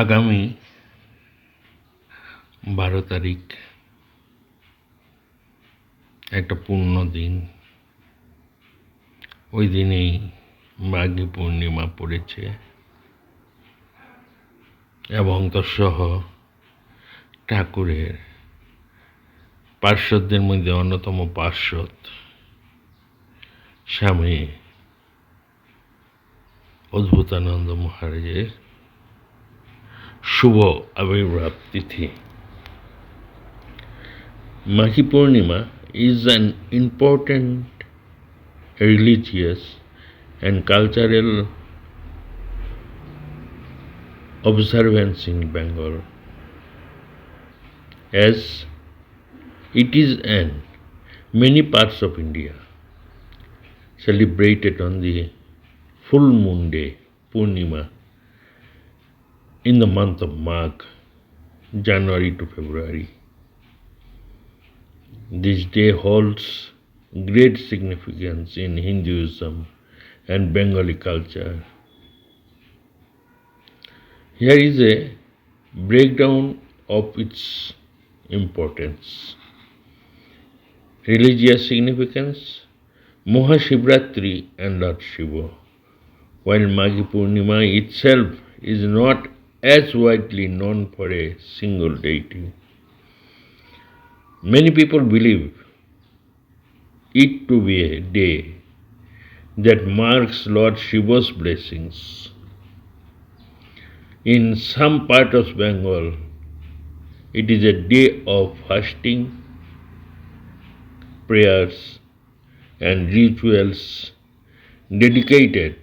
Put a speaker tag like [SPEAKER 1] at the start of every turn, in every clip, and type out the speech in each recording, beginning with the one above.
[SPEAKER 1] আগামী 12 তারিখ একটা পূর্ণ দিন। ওই দিনেই মাঘী পূর্ণিমা পড়েছে এবং তৎসহ ঠাকুরের পার্শ্বদের মধ্যে অন্যতম পার্শ্বদ স্বামী অদ্ভুতানন্দ মহারাজের শুভ আবির্ভাব তিথি। Maghi Purnima is an important religious and cultural observance in Bengal, as it is in many parts of India celebrated on the full moon day, Purnima, in the month of Magh, January to February. This day holds great significance in Hinduism and Bengali culture. Here is a breakdown of its importance. Religious significance: Mahashivratri and Lord Shiva. While Maghi Purnima itself is not as widely known for a single deity, many people believe it to be a day that marks Lord Shiva's blessings. In some part of Bengal, it is a day of fasting, prayers, and rituals dedicated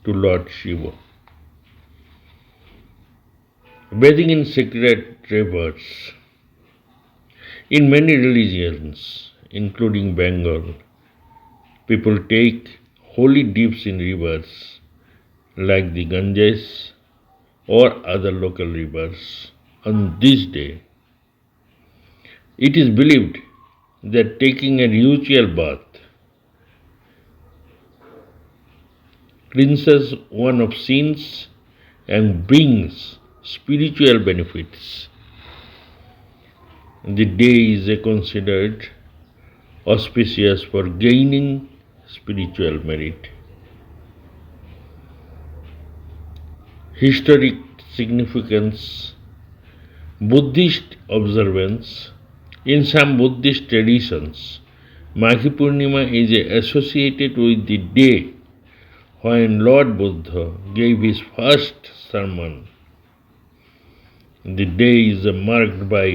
[SPEAKER 1] to Lord Shiva. Bathing in sacred rivers. In many religions, including Bengal, people take holy dips in rivers like the Ganges or other local rivers on this day. It is believed that taking a ritual bath cleanses one of sins and brings spiritual benefits. The day is considered auspicious for gaining spiritual merit. Historic significance: Buddhist observance. In some Buddhist traditions, Maghi Purnima is associated with the day when Lord Buddha gave his first sermon. The day is marked by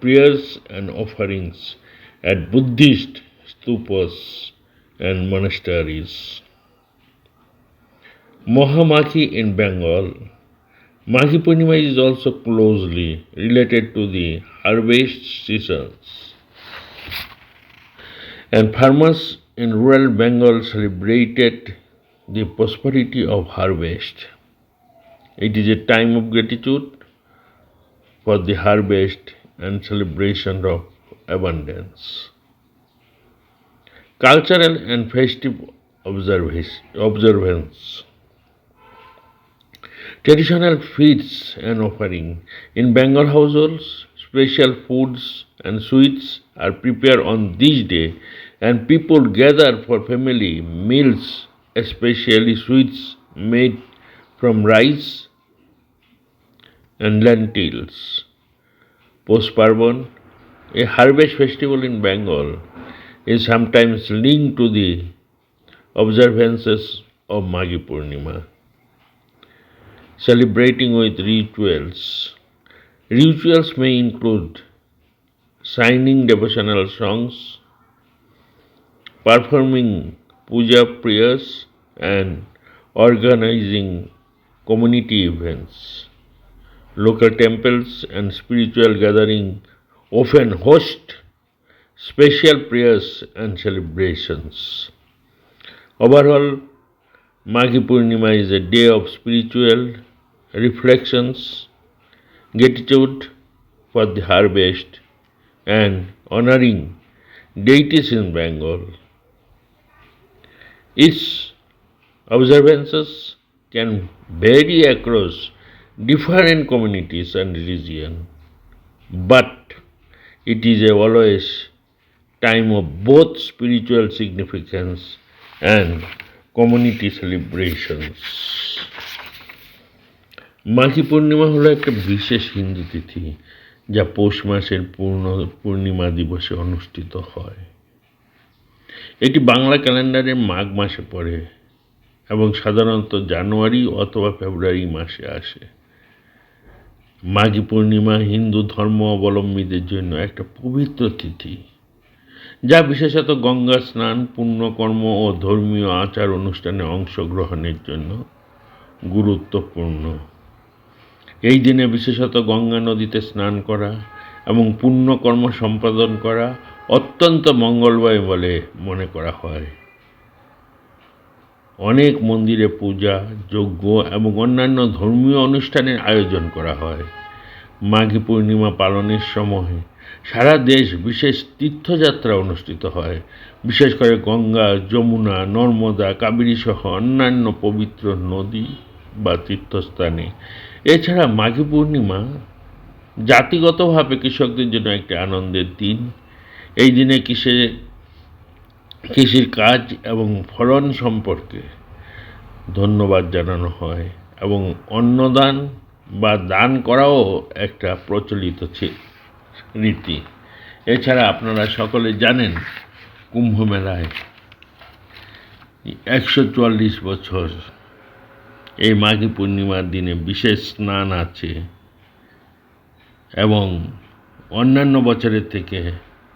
[SPEAKER 1] prayers and offerings at Buddhist stupas and monasteries. Mahamaghi in Bengal. Maghi Purnima is also closely related to the harvest seasons, and farmers in rural Bengal celebrated the prosperity of harvest. It is a time of gratitude for the harvest and celebration of abundance. Cultural and festive observance. Traditional feasts and offering. In Bengal households, special foods and sweets are prepared on this day, and people gather for family meals, especially sweets made from rice and lentils. Post-Parban, a harvest festival in Bengal, is sometimes linked to the observances of Maghi Purnima. Celebrating with rituals. Rituals may include singing devotional songs, performing puja prayers, and organizing community events. Local temples and spiritual gatherings often host special prayers and celebrations. Overall, Maghi Purnima is a day of spiritual reflections, gratitude for the harvest, and honoring deities in Bengal. Its observances can vary across different communities and religion, but it is always time of both spiritual significance and community celebrations. মাঘী পূর্ণিমা হলো একটা বিশেষ হিন্দু তিথি যা পৌষ মাসের পূর্ণিমা দিবসে অনুষ্ঠিত হয়। এটি বাংলা ক্যালেন্ডারের মাঘ মাসে পড়ে এবং সাধারণত জানুয়ারি অথবা ফেব্রুয়ারি মাসে আসে। মাঘী পূর্ণিমা হিন্দু ধর্ম অবলম্বীদের জন্য একটা পবিত্র তিথি, যা বিশেষত গঙ্গা স্নান, পুণ্যকর্ম ও ধর্মীয় আচার অনুষ্ঠানে অংশগ্রহণের জন্য গুরুত্বপূর্ণ। এই দিনে বিশেষত গঙ্গা নদীতে স্নান করা এবং পুণ্যকর্ম সম্পাদন করা অত্যন্ত মঙ্গলময় বলে মনে করা হয়। অনেক মন্দিরে পূজা, যজ্ঞ এবং অন্যান্য ধর্মীয় অনুষ্ঠানের আয়োজন করা হয়। মাঘী পূর্ণিমা পালনের সময় সারা দেশ বিশেষ তীর্থযাত্রা অনুষ্ঠিত হয়, বিশেষ করে গঙ্গা, যমুনা, নর্মদা, কাবেরী সহ অন্যান্য পবিত্র নদী বা তীর্থস্থানে। এছাড়া মাঘী পূর্ণিমা জাতিগতভাবে কৃষকদের জন্য একটি আনন্দের দিন। এই দিনে কৃষির কাজ এবং ফলন সম্পর্কে ধন্যবাদ জানানো হয় এবং অন্নদান বা দান করাও একটা প্রচলিত রীতি। এছাড়া আপনারা সকলে জানেন কুম্ভ মেলায় 144 বছর এই মাঘী পূর্ণিমার দিনে বিশেষ স্নান আছে এবং অন্যান্য বছরের থেকে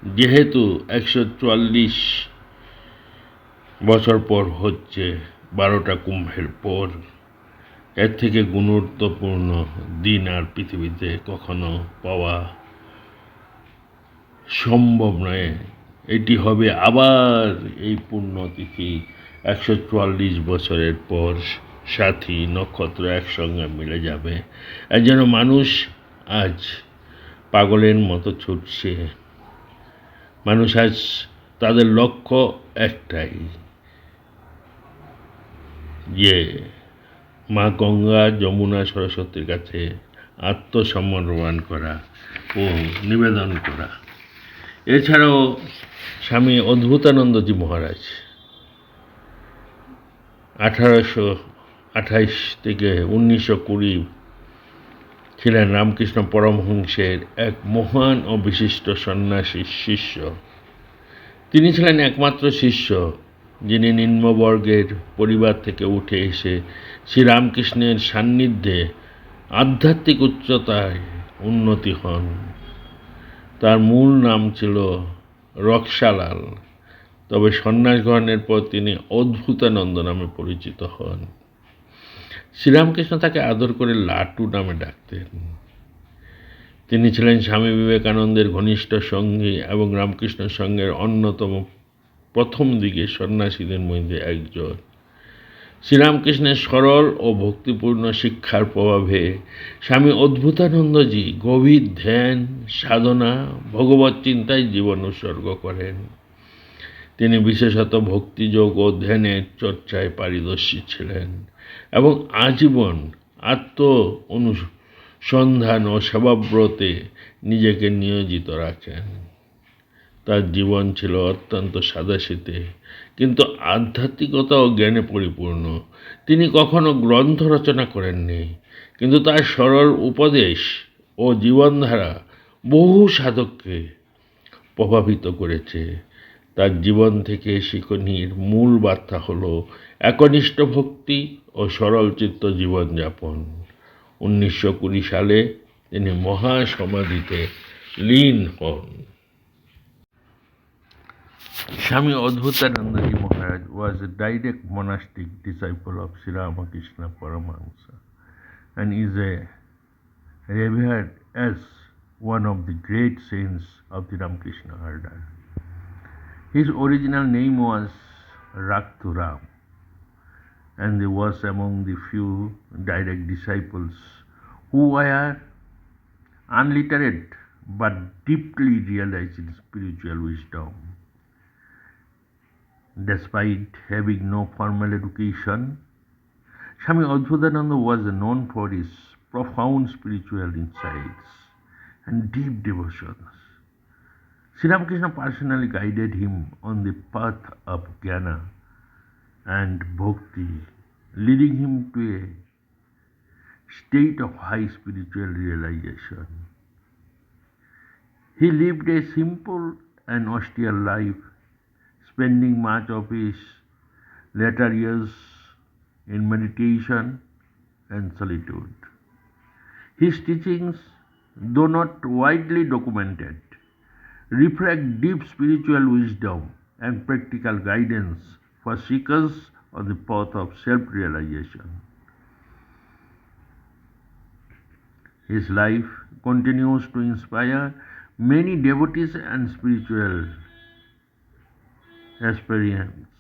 [SPEAKER 1] যেহেতু 144 বছর পর হচ্ছে 12টা কুম্ভের পর, এর থেকে গুরুত্বপূর্ণ দিন আর পৃথিবীতে কখনো পাওয়া সম্ভব নয়। এটি হবে আবার এই পুণ্যতিথি 144 বছরের পর সাথী নক্ষত্র একসঙ্গে মিলে যাবে। এর জন্য মানুষ আজ পাগলের মতো ছুটছে। মানুষ আজ তাদের লক্ষ্য একটাই, যে মা গঙ্গা, যমুনা, সরস্বতীর কাছে আত্মসমর্পণ করা ও নিবেদন করা। এছাড়াও স্বামী অদ্ভুতানন্দজি মহারাজ 1828 থেকে 1920 ছিলেন রামকৃষ্ণ পরমহংসের এক মহান ও বিশিষ্ট সন্ন্যাসীর শিষ্য। তিনি ছিলেন একমাত্র শিষ্য যিনি নিম্নবর্গের পরিবার থেকে উঠে এসে শ্রীরামকৃষ্ণের সান্নিধ্যে আধ্যাত্মিক উচ্চতায় উন্নতি হন। তার মূল নাম ছিল রক্ষালাল, তবে সন্ন্যাস গ্রহণের পর তিনি অদ্ভুতানন্দ নামে পরিচিত হন। শ্রীরামকৃষ্ণ তাকে আদর করে লাটু নামে ডাকতেন। তিনি ছিলেন স্বামী বিবেকানন্দের ঘনিষ্ঠ সঙ্গী এবং রামকৃষ্ণ সংঘের অন্যতম প্রথম দিকে সন্ন্যাসীদের মধ্যে একজন। শ্রীরামকৃষ্ণের সরল ও ভক্তিপূর্ণ শিক্ষার প্রভাবে স্বামী অদ্ভুতানন্দজি গভীর ধ্যান, সাধনা, ভগবত চিন্তায় জীবন উৎসর্গ করেন। তিনি বিশেষত ভক্তিযোগ ও ধ্যানের চর্চায় পারদর্শী ছিলেন এবং আজীবন অনুসন্ধান ও সেবাব্রতে নিজেকে নিয়োজিত রাখেন। তার জীবন ছিল অত্যন্ত সাদাসিধে কিন্তু আধ্যাত্মিকতা ও জ্ঞানে পরিপূর্ণ। তিনি কখনো গ্রন্থ রচনা করেননি, কিন্তু তার সরল উপদেশ ও জীবনধারা বহু সাধককে প্রভাবিত করেছে। তার জীবন থেকে শিক্ষণীর মূল বার্তা হল একনিষ্ঠ ভক্তি ও সরলচিত্ত জীবনযাপন। 1920 সালে তিনি মহাসমাধিতে লীন হন। Swami Adbhutanandaji Maharaj was a direct monastic disciple of Sri Ramakrishna Paramahamsa and is revered as one of the great saints of the Ramakrishna order. His original name was Rakturam, and he was among the few direct disciples who were unliterate but deeply realized in spiritual wisdom. Despite having no formal education, Swami Adbhutananda was known for his profound spiritual insights, and deep devotions. Sri Ramakrishna personally guided him on the path of jnana and bhakti, leading him to a state of high spiritual realization. He lived a simple and austere life, spending much of his later years in meditation and solitude. His teachings, though not widely documented, reflect deep spiritual wisdom and practical guidance for seekers on the path of self realization. His life continues to inspire many devotees and spiritual aspirants.